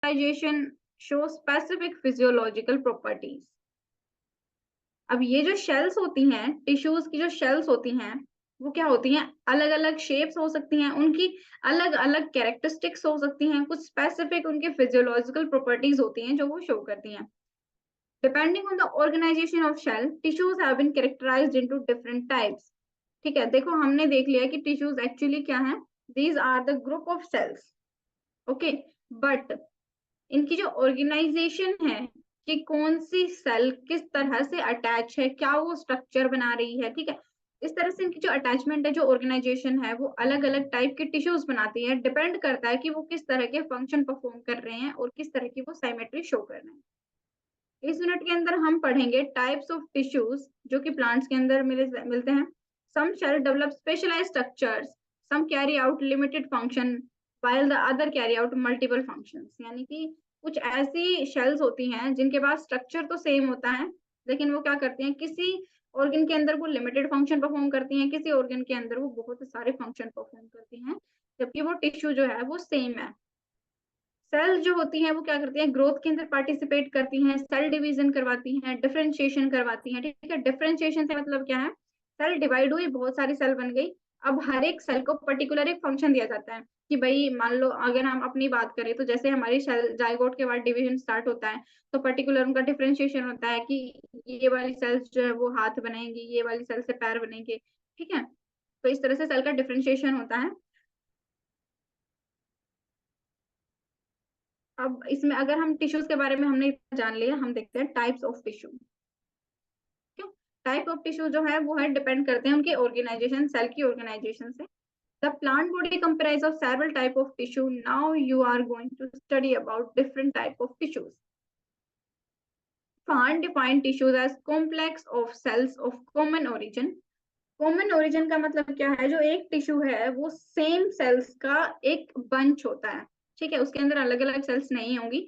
Organisation show specific physiological properties. अब ये जो शेल्स होती हैं, टिश्यूज की जो शेल्स होती हैं, वो क्या होती हैं, अलग अलग शेप्स हो सकती हैं, उनकी अलग अलग कैरेक्टरिस्टिक्स हो सकती हैं, कुछ स्पेसिफिक उनके फिजियोलॉजिकल प्रॉपर्टीज होती हैं जो वो शो करती हैं। Depending on the organisation of cell, tissues have been characterised into different types. ठीक है, देखो हमने देख लिया कि टिश्यूज एक्चुअली क्या है, these are the group of cells. Okay, but इनकी जो ऑर्गेनाइजेशन है कि कौन सी सेल किस तरह से अटैच है, क्या वो स्ट्रक्चर बना रही है, ठीक है, इस तरह से इनकी जो अटैचमेंट है, जो ऑर्गेनाइजेशन है, वो अलग अलग टाइप के टिश्यूज बनाती है। डिपेंड करता है कि वो किस तरह के फंक्शन परफॉर्म कर रहे हैं और किस तरह की वो साइमेट्री शो कर रहे हैं। इस यूनिट के अंदर हम पढ़ेंगे टाइप्स ऑफ टिश्यूज जो कि प्लांट्स के अंदर मिलते हैं। Some cell develop specialised structures, some carry out limited function while the other carry out multiple functions। यानी कि कुछ ऐसी शेल्स होती हैं जिनके पास स्ट्रक्चर तो सेम होता है, लेकिन वो क्या करती हैं, किसी ऑर्गन के अंदर वो लिमिटेड फंक्शन परफॉर्म करती हैं, किसी ऑर्गन के अंदर वो बहुत सारे फंक्शन परफॉर्म करती हैं, जबकि वो टिश्यू जो है वो सेम है। सेल जो होती हैं वो क्या करती हैं, ग्रोथ के अंदर पार्टिसिपेट करती हैं, सेल डिवीजन करवाती हैं, डिफरेंशिएशन करवाती हैं। ठीक है, डिफरेंशिएशन से मतलब क्या है, सेल डिवाइड हुई, बहुत सारी सेल बन गई। अब हर एक सेल को पर्टिकुलर एक फंक्शन दिया जाता है कि भाई मान लो अगर हम अपनी बात करें तो जैसे हमारी सेल जाइगोट के बाद डिवीजन स्टार्ट होता है, तो पर्टिकुलर उनका डिफरेंशिएशन होता है कि ये वाली सेल्स जो है वो हाथ बनेंगी, ये वाली सेल से पैर बनेंगे। ठीक है, तो इस तरह से सेल का डिफरेंशिएशन होता है। अब इसमें अगर हम टिश्यूज के बारे में हमने जान लिया, हम देखते हैं टाइप्स ऑफ टिश्यू। क्यों, टाइप ऑफ टिश्यू जो है वो है डिपेंड करते हैं उनके ऑर्गेनाइजेशन, सेल की ऑर्गेनाइजेशन से। The plant body comprise of several type of tissue. Now you are going to study about different type of tissues. Plant define tissues as complex of cells of common origin। Common origin का मतलब क्या है, जो एक tissue है वो same sales का एक बंच होता है। ठीक है, उसके अंदर अलग अलग सेल्स नहीं होंगी,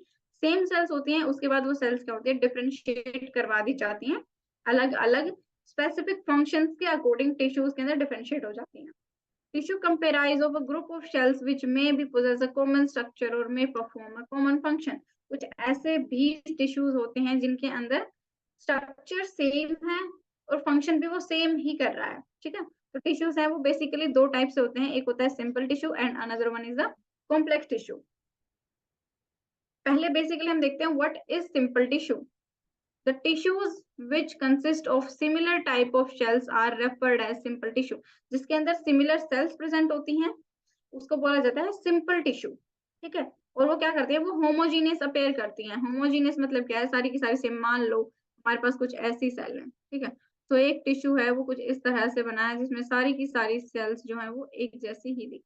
सेम सेल्स होती हैं। उसके बाद वो सेल्स क्या होती है, डिफरेंशिएट करवा दी जाती हैं, अलग अलग स्पेसिफिक फंक्शंस के अकॉर्डिंग टिश्यूज के अंदर डिफरेंशिएट हो जाती हैं। Tissue comprise of a group of cells which may be possess a common structure और may perform a common function. कुछ ऐसे भी टिश्यूज होते हैं जिनके अंदर स्ट्रक्चर सेम है और फंक्शन भी वो सेम ही कर रहा है। ठीक है, तो टिश्यूज है वो बेसिकली दो टाइप से होते हैं, एक होता है simple tissue and another one is the complex tissue. पहले बेसिकली हम देखते हैं what is simple tissue. The tissues which consist of similar type of cells are referred as simple tissue। जिसके अंदर सिमिलर सेल्स प्रेजेंट होती हैं उसको बोला जाता है सिंपल टिश्यू। ठीक है, और वो क्या करती है, वो होमोजीनियस अपेयर करती हैं। होमोजीनियस मतलब क्या है, सारी की सारी सेम। मान लो हमारे पास कुछ ऐसी सेल है, ठीक है, तो एक टिश्यू है वो कुछ इस तरह से बना है जिसमें सारी की सारी सेल्स जो है वो एक जैसी ही दिख,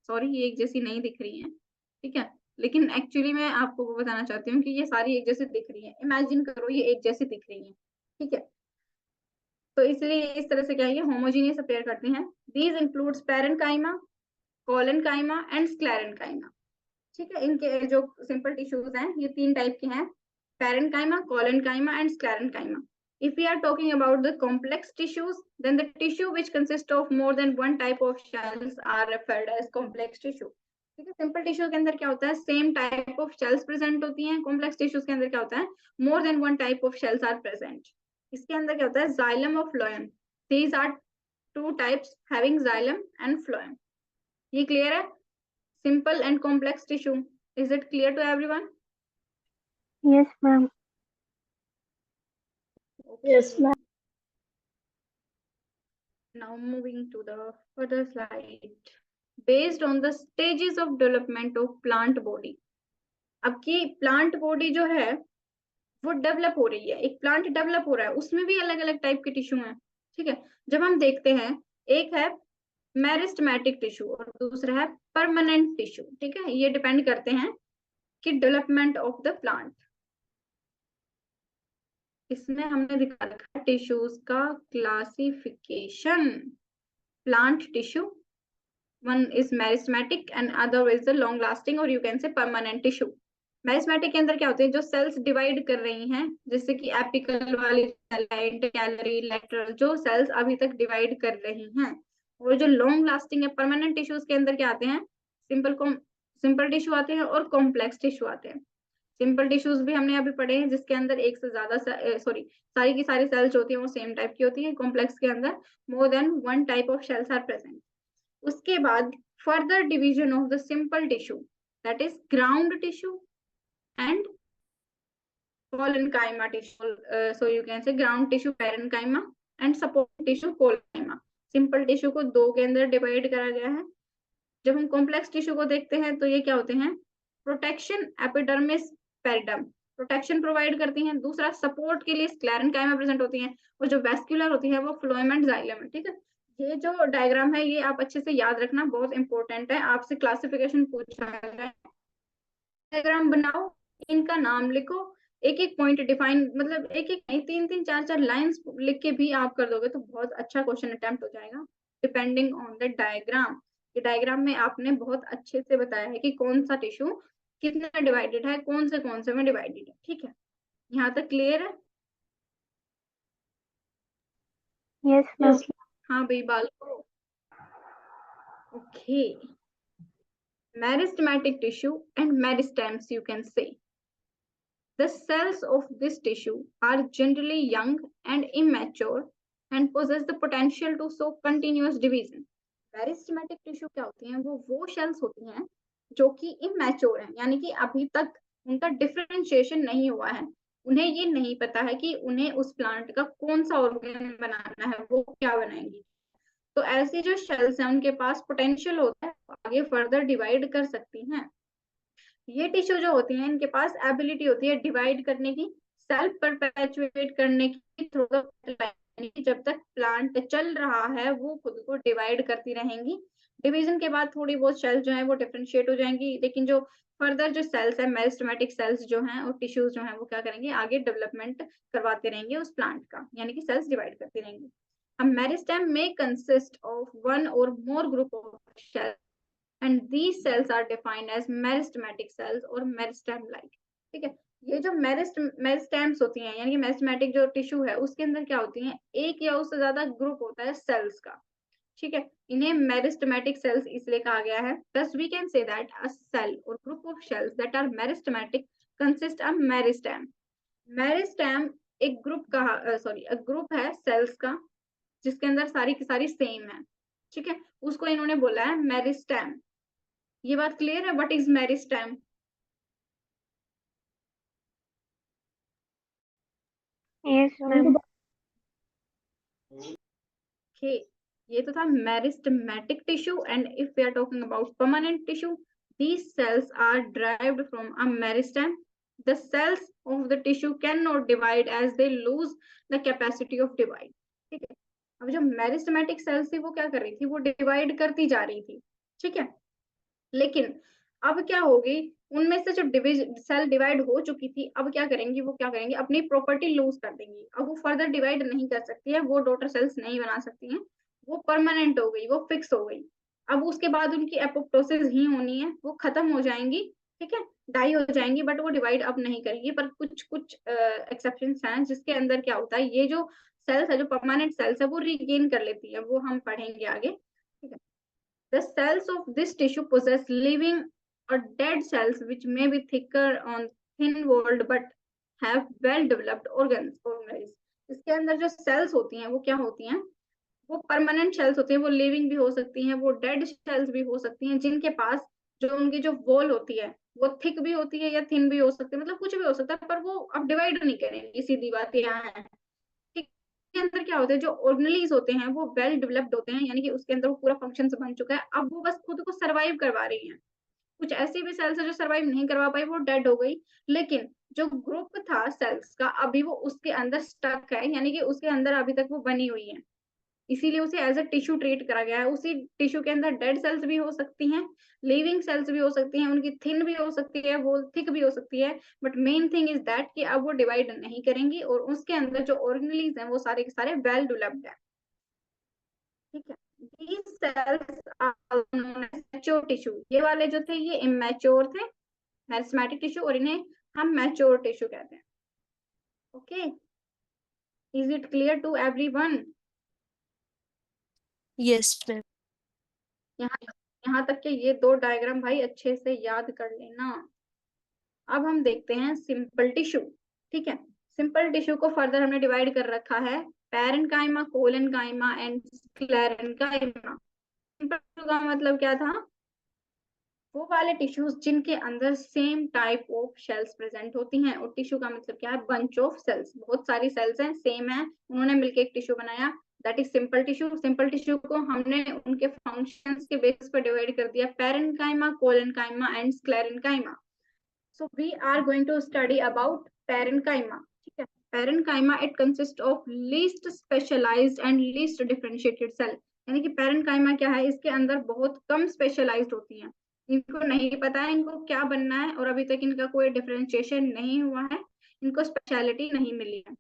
सॉरी ये एक जैसी नहीं दिख रही हैं। ठीक है, लेकिन एक्चुअली मैं आपको वो बताना चाहती हूँ कि ये सारी एक जैसी दिख रही हैं। इमेजिन करो ये एक जैसी दिख रही हैं। ठीक है, तो इसलिए इस तरह से क्या है, ये होमोजीनियस अपेयर करते हैं। These includes parenchyma, collenchyma and sclerenchyma. ठीक है, इनके जो सिंपल टिश्यूज हैं ये तीन टाइप के हैं, parenchyma, collenchyma and sclerenchyma. If we are talking about the complex tissues, then the tissue which consists of more than one type of cells are referred as complex tissue। ठीक है, simple tissue के अंदर क्या होता है, same type of cells present होती हैं। Complex tissues के अंदर क्या होता है, more than one type of cells are present. इसके अंदर क्या होता है, जाइलम और phloem. These are two types having xylem and phloem. ये क्लियर है, simple and complex tissue? Is it clear to everyone? Yes, ma'am. Okay. Yes, ma'am. Now moving to the further slide. Based on the stages of development of plant body। अब की plant body जो है वो develop हो रही है, एक plant develop हो रहा है, उसमें भी अलग अलग टाइप के टिश्यू हैं। ठीक है, जब हम देखते हैं एक है मेरिस्टेमेटिक टिश्यू और दूसरा है परमानेंट टिश्यू। ठीक है, ये डिपेंड करते हैं कि डेवलपमेंट ऑफ द प्लांट। इसमें हमने दिखा रखा है टिश्यूज का classification. Plant tissue, one is meristematic and other is the long lasting और you can say permanent tissue. Meristematic के अंदर क्या होते हैं, जो सेल्स डिवाइड कर रही हैं, जैसे कि एपिकल वाली सेल, इंटरकैलरी, लेटरल, जो सेल्स अभी तक डिवाइड कर रही हैं। और जो लॉन्ग लास्टिंग है परमानेंट टिश्यूज के अंदर क्या आते हैं, सिंपल टिश्यू आते हैं और कॉम्प्लेक्स टिश्यू आते हैं। सिंपल टिश्यूज भी हमने अभी पढ़े हैं जिसके अंदर एक से ज्यादा सारी की सारी सेल्स होती हैं वो सेम टाइप की होती है। कॉम्प्लेक्स के अंदर more than one type of cells are present. उसके बाद further division of the simple tissue that is ground tissue and parenchyma tissue. So you can say ground tissue parenchyma and support tissue parenchyma. Simple tissue को दो के अंदर divide करा गया है। जब हम कॉम्प्लेक्स टिश्यू को देखते हैं तो ये क्या होते हैं, protection epidermis periderm protection provide करती हैं। दूसरा सपोर्ट के लिए स्क्लेरेंकाइमा प्रेजेंट होती हैं और जो वेस्क्यूलर होती है वो फ्लोएम एंड जाइलम है। ठीक है, ये जो डायग्राम है ये आप अच्छे से याद रखना, बहुत इंपॉर्टेंट है, आपसे क्लासिफिकेशन पूछा है। डायग्राम बनाओ, इनका नाम लिखो, एक एक पॉइंट डिफाइन, मतलब एक एक नहीं, तीन तीन चार चार लाइंस लिख के भी आप कर दोगे तो बहुत अच्छा क्वेश्चन अटेम्प्ट हो जाएगा डिपेंडिंग ऑन द डायग्राम। ये डायग्राम में आपने बहुत अच्छे से बताया है कि कौन सा टिश्यू कितना डिवाइडेड है, कौन से में डिवाइडेड है। ठीक है, यहाँ तक क्लियर है? Yes, ma'am. हाँ भाई बाल। Okay, meristematic tissue and meristems you can say. The cells of this tissue are generally young and immature and possess the potential to show continuous division. Meristematic tissue क्या होती हैं, वो cells होती हैं जो कि immature हैं, यानी कि अभी तक उनका डिफरेंशिएशन नहीं हुआ है, उन्हें ये नहीं पता है कि उन्हें उस प्लांट का कौन सा ऑर्गन बनाना है, वो क्या बनाएंगी। तो ऐसी जो शेल्स हैं उनके पास पोटेंशियल होता है, आगे फर्दर डिवाइड कर सकती हैं। ये टिश्यू जो होती हैं इनके पास एबिलिटी होती है डिवाइड करने की, सेल्फ परपेचुएट करने की थ्रू द, जब तक प्लांट चल रहा है वो खुद को डिवाइड करती रहेंगी। डिवीजन के बाद थोड़ी बहुत सेल्स जो है वो डिफरेंशिएट हो जाएंगी, लेकिन जो फर्दर जो सेल्स है मेरिस्टेमेटिक सेल्स जो हैं और टिश्यूज जो हैं वो क्या करेंगे, आगे डेवलपमेंट करवाते रहेंगे उस प्लांट का, यानी कि सेल्स डिवाइड करती रहेंगी। A meristem may consist of one or more group of cells and these cells are defined as meristematic cells or meristem like। ठीक है, ये जो मेरिस्टेम्स होती हैं यानी कि मेरिस्टेमेटिक जो टिश्यू है उसके अंदर क्या होती हैं, एक या उससे ज्यादा ग्रुप होता है सेल्स का। ठीक है, इन्हें मेरिस्टेमेटिक सेल्स इसलिए कहा गया है। Thus we can say that a cell or group of cells that are meristematic consist of meristem। Meristem एक ग्रुप का एक ग्रुप है सेल्स का जिसके अंदर सारी की सारी सेम है। ठीक है, उसको इन्होंने बोला है मेरिस्टेम। ये बात क्लियर है, what is meristem? Yes, ma'am. Okay, ये तो था meristematic tissue. And if we are talking about permanent tissue, these cells are derived from a meristem। The cells of the tissue cannot divide as they lose the capacity of divide। ठीक है, अब जो meristematic cells थी वो क्या कर रही थी, वो डिवाइड करती जा रही थी। ठीक है, लेकिन अब क्या होगी, उनमें से जो सेल डिवाइड हो चुकी थी अब क्या करेंगी, वो क्या करेंगी, अपनी प्रॉपर्टी लूज कर देंगी। अब वो फर्दर डिवाइड नहीं कर सकती है, वो डॉटर सेल्स नहीं बना सकती हैं, वो परमानेंट हो गई, वो फिक्स हो गई। अब उसके बाद उनकी एपोप्टोसिस ही होनी है, वो खत्म हो जाएंगी। ठीक है, डाई हो जाएंगी, बट वो डिवाइड अब नहीं करेगी। पर कुछ कुछ एक्सेप्शंस हैं जिसके अंदर क्या होता है, ये जो सेल्स है, जो परमानेंट सेल्स है, वो रिगेन कर लेती है, वो हम पढ़ेंगे आगे। ठीक है, the cells of this tissue possess living or dead cells which may be thicker on thin walled but have well developed organs organelles। इसके अंदर जो सेल्स होती हैं वो क्या होती हैं, वो परमानेंट सेल्स होती हैं, वो लिविंग भी हो सकती हैं, वो डेड सेल्स भी हो सकती हैं, जिनके पास जो उनकी जो वॉल होती है वो थिक भी होती है या थिन भी हो सकती है, मतलब कुछ भी हो सकता है, पर वो अब डिवाइड नहीं करेंगे, सीधी बात यहाँ है। ठीक, के अंदर क्या होता है, जो ऑर्गेनेलिज होते हैं वो वेल डेवलप्ड होते हैं, यानी कि उसके अंदर वो पूरा फंक्शन बन चुका है, अब वो बस खुद को सर्वाइव करवा रही हैं। कुछ ऐसी भी सेल्स है जो सर्वाइव नहीं करवा पाई, वो डेड हो गई, लेकिन जो ग्रुप था सेल्स का अभी वो उसके अंदर स्टक है, यानी कि उसके अंदर अभी तक वो बनी हुई है, इसीलिए उसे एज अ टिश्यू ट्रीट करा गया है। उसी टिश्यू के अंदर डेड सेल्स भी हो सकती हैं, लिविंग सेल्स भी हो सकती हैं, उनकी थिन भी हो सकती है, वो थिक भी हो सकती है, but main thing is that कि अब वो डिवाइड नहीं करेंगी और उसके अंदर जो ऑर्गेनेलिज हैं वो सारे के सारे वेल डेवलप्ड है। ठीक है, these cells are known as mature tissue। ये वाले जो थे ये इमेच्योर थे, मेरिस्टेमेटिक टिश्यू, और इन्हें हम मैच्योर टिश्यू कहते हैं। Okay, is it clear to everyone? Yes, ma'am. यहाँ यहाँ तक के ये दो डायग्राम भाई अच्छे से याद कर लेना। अब हम देखते हैं सिंपल टिश्यू। ठीक है, सिंपल टिश्यू को फर्दर हमने डिवाइड कर रखा है parenchyma, collenchyma and sclerenchyma. Simple tissue का मतलब क्या था? वो वाले टिश्यूज जिनके अंदर same type of shells present होती हैं। और टिश्यू का मतलब क्या है? बंच ऑफ सेल्स, बहुत सारी सेल्स हैं, सेम है, उन्होंने मिलकर एक टिश्यू बनाया, that is simple tissue. Simple tissue को हमने उनके फंक्शंस के बेसिस पर डिवाइड कर दिया parenchyma, collenchyma and sclerenchyma. So we are going to study about parenchyma. ठीक है, parenchyma it consists of least specialized and least differentiated cell। यानी कि parenchyma क्या है? इसके अंदर बहुत कम स्पेशलाइज्ड होती हैं, इनको नहीं पता है इनको क्या बनना है, और अभी तक इनका कोई डिफरेंशिएशन नहीं हुआ है, इनको स्पेशलिटी नहीं मिली है।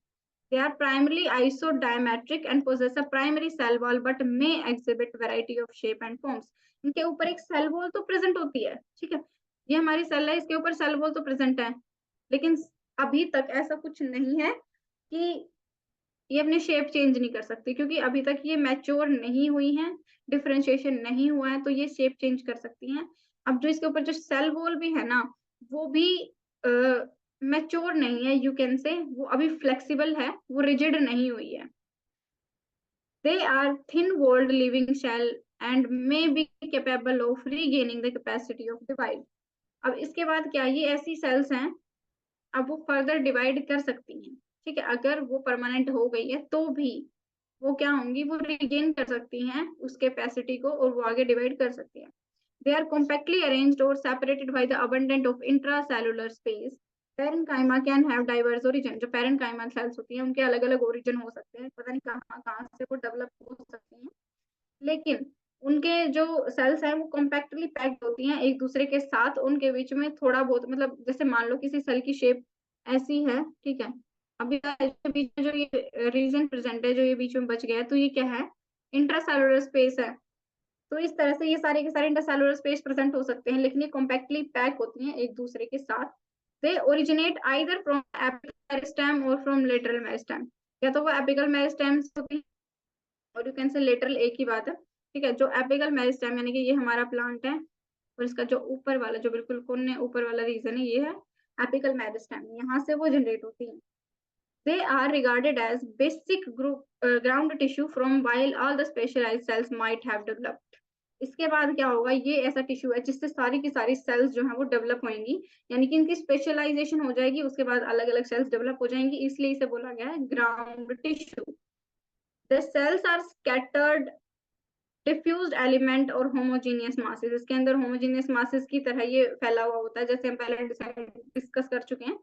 They are primarily isodiametric and possess a primary cell wall but may exhibit variety of shape and forms। इनके ऊपर एक सेल वॉल तो प्रेजेंट होती है, ठीक है, ये हमारी सेल है, इसके ऊपर सेल वॉल तो प्रेजेंट है, लेकिन अभी तक ऐसा कुछ नहीं है कि ये अपने शेप चेंज नहीं कर सकती, क्योंकि अभी तक ये मैच्योर नहीं हुई हैं, डिफरेंशिएशन नहीं हुआ है, तो ये शेप चेंज कर सकती हैं। अब जो इसके ऊपर जो सेल वॉल भी है ना, वो भी मैच्योर नहीं है, यू कैन से, वो अभी फ्लेक्सिबल है, वो रिजिड नहीं हुई है। They are thin walled living cell and may be capable of regaining the capacity of divide. अब इसके बाद क्या, ये ऐसी सेल्स हैं, अब वो फर्दर डिवाइड कर सकती हैं, ठीक है, अगर वो परमानेंट हो गई है तो भी वो क्या होंगी, वो रिगेन कर सकती हैं उस कैपेसिटी को, और वो आगे डिवाइड कर सकती हैं। दे आर कॉम्पैक्टली अरेंज्ड और separated by the abundant of intracellular space. Parenchyma can have diverse origin. जो पैरेन्काइमा सेल्स होती हैं उनके अलग अलग ओरिजिन हो सकते हैं, पता नहीं कहाँ कहाँ से वो डेवलप हो सकती हैं, लेकिन उनके जो सेल्स हैं वो कॉम्पैक्टली पैक्ड होती हैं एक दूसरे के साथ, उनके बीच में थोड़ा बहुत, मतलब जैसे मान लो किसी सेल की शेप ऐसी है, ठीक है, अभी इसके बीच में जो ये रीजन प्रेजेंट है, जो ये बीच में बच गया है, तो ये क्या है? इंट्रासेलुलर स्पेस है। तो इस तरह से ये सारे के सारे इंट्रासेलुलर स्पेस प्रेजेंट हो सकते हैं, लेकिन ये कॉम्पैक्टली पैक होती हैं एक दूसरे के साथ। They originate either from apical meristem और फ्रॉम लेटरल मेरिस्टेम। या तो वो एपिकल मेरिस्टेम होती है, और यू कैन से लेटरल, एक ही बात है, ठीक है। जो एपिकल मेरिस्टेम यानी कि ये हमारा प्लांट है, और इसका जो ऊपर वाला, जो बिल्कुल कोने ऊपर वाला रीजन है, ये है एपिकल मेरिस्टेम, यहाँ से वो जनरेट होती है। They are regarded as basic group ground tissue from while all the specialized cells might have developed। इसके बाद क्या होगा, ये ऐसा टिश्यू है जिससे सारी की सारी सेल्स जो है वो डेवलप होंगी, यानी कि इनकी स्पेशलाइजेशन हो जाएगी, उसके बाद अलग अलग सेल्स डेवलप हो जाएंगी, इसलिए इसे बोला गया है ground tissue. The cells are scattered diffused element और होमोजीनियस मासेस। इसके अंदर होमोजीनियस मासेस की तरह ये फैला हुआ होता है, जैसे हम पहले डिस्कस कर चुके हैं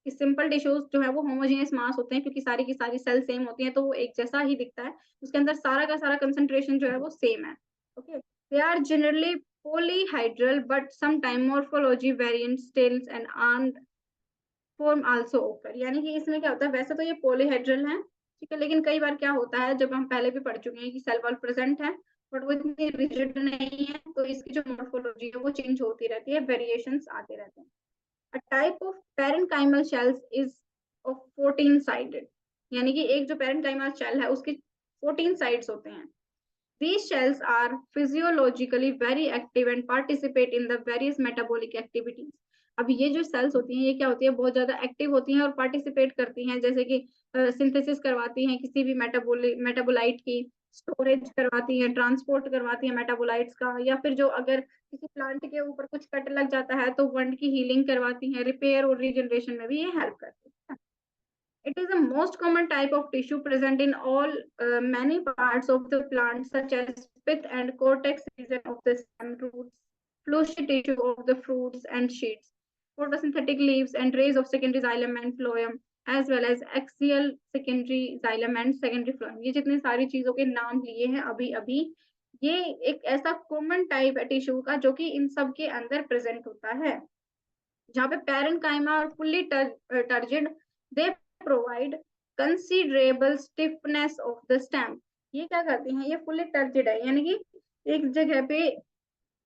कि सिंपल टिश्यूज जो है वो होमोजीनियस मास होते हैं, क्योंकि सारी की सारी सेल सेम होती हैं, तो वो एक जैसा ही दिखता है, उसके अंदर सारा का सारा कंसंट्रेशन जो है वो सेम है। Okay, they are generally polyhedral but sometime morphology variant stills and aren't form also occur। यानी कि इसमें क्या होता है, वैसे तो ये पॉलीहेड्रल है, ठीक है, लेकिन कई बार क्या होता है, जब हम पहले भी पढ़ चुके हैं कि सेल वॉल प्रेजेंट है बट वो इतनी रिजिड नहीं है, तो इसकी जो मॉर्फोलॉजी है वो चेंज होती रहती है, वेरिएशंस आते रहते हैं। A type of parenchymal shells is of 14 sided. यानी कि एक जो पैरेन्काइमल शेल है उसके 14 साइड्स होते हैं। These shells are physiologically very active and participate in the various metabolic activities। अब ये जो सेल्स होती हैं ये क्या होती है, बहुत ज्यादा एक्टिव होती हैं और पार्टिसिपेट करती हैं, जैसे कि सिंथेसिस करवाती हैं किसी भी मेटाबोलाइट की, स्टोरेज करवाती हैं, ट्रांसपोर्ट करवाती हैं मेटाबोलाइट्स का, या फिर जो अगर किसी प्लांट के ऊपर कुछ कट लग जाता है तो वंड की हीलिंग करवाती हैं, रिपेयर और रीजनरेशन में भी ये हेल्प करती है। It is the most common type of tissue present in all many parts of the plant, such as pith and cortex region of the stem, roots, fleshy tissue of the fruits and seeds, photosynthetic leaves and rays of secondary xylem and phloem, as well as axial secondary xylem and secondary phloem। ये जितने सारी चीजों के नाम लिए हैं अभी अभी, ये एक ऐसा कॉमन टाइप है टिश्यू का जो कि इन सब के अंदर प्रेजेंट होता है। जहाँ पे पैरेन्काइमा और fully turgid, they provide considerable stiffness of the stem. ये क्या करती हैं, ये फुल्ली टर्जिड है, यानी कि एक जगह पे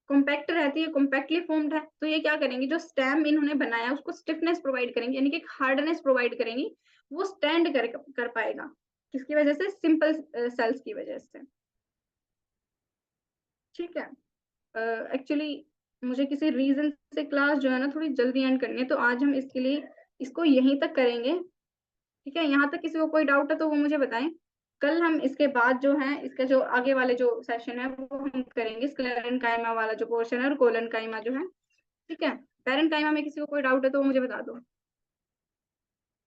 कॉम्पैक्ट रहती है, कॉम्पैक्टली फॉर्म्ड है, तो ये क्या करेंगे, जो स्टेम इन्होंने बनाया उसको स्टिफनेस प्रोवाइड करेंगे, यानी कि हार्डनेस प्रोवाइड करेंगी, वो स्टैंड कर पाएगा, किसकी वजह से, सिंपल सेल्स की वजह से, ठीक है। एक्चुअली मुझे किसी रीजन से क्लास जो है ना थोड़ी जल्दी एंड करनी है, तो आज हम इसके लिए इसको यहीं तक करेंगे। ठीक है, यहाँ तक किसी को कोई डाउट है तो वो मुझे बताएं। कल हम इसके बाद जो है इसका जो आगे वाले जो सेशन है वो हम करेंगे, स्क्लेरन काइमा वाला जो पोर्शन है और कोलन काइमा जो है। ठीक है, पैरेंट काइमा में किसी को कोई डाउट है तो वो मुझे बता दो।